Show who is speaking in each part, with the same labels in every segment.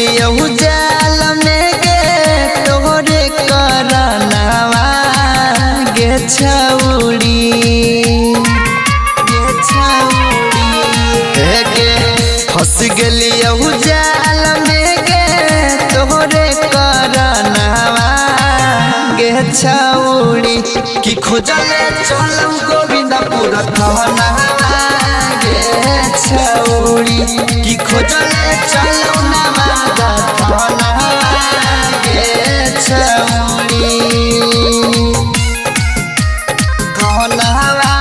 Speaker 1: गेलियो जाल में गे तोहरे करनवा गे छौड़ी गे फंस गेलियो जाल में गे तोहरे करनवा गे छौड़ी कि खोजले चलम गोविंदपुर थानवा गे छौड़ी कि खोजले चलम नवादा थानवा गे छौड़ी थानवा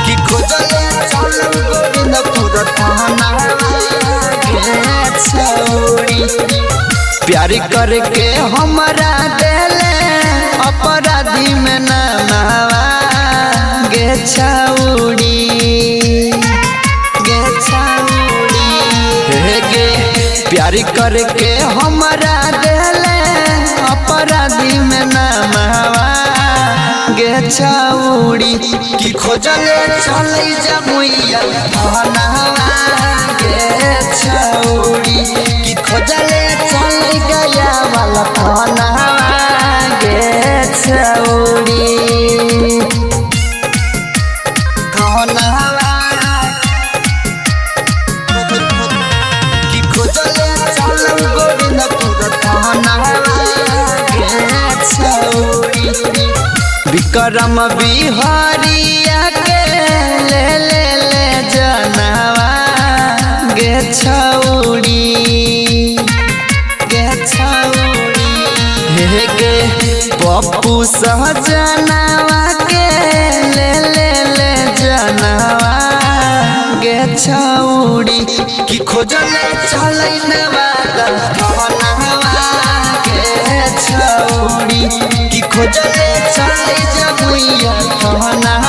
Speaker 1: कि खोजले चलम गोविंदपुर थानवा गे छौड़ी प्यार करके हमरा देले अपराधी में नामवा गे छौड़ी गे प्यार करके हमरा देले अपराधी में नामवा गे छौड़ी कि खोजले चलै जमुइया थानवा गे छौड़ी कि खोजले चलै गया वाला थानवा गे छौड़ी थानवा कि खोजले चलम गोविंदपुर थानवा गे छौड़ी विक्रम बिहारिया के ले जनवा गे छौड़ी गे पप्पू सहजनवा के ले जनवा गे छौड़ी कि खोजले चलै नवादा थानवा गे छौड़ी कि खोजले चलै जमुइया थानवा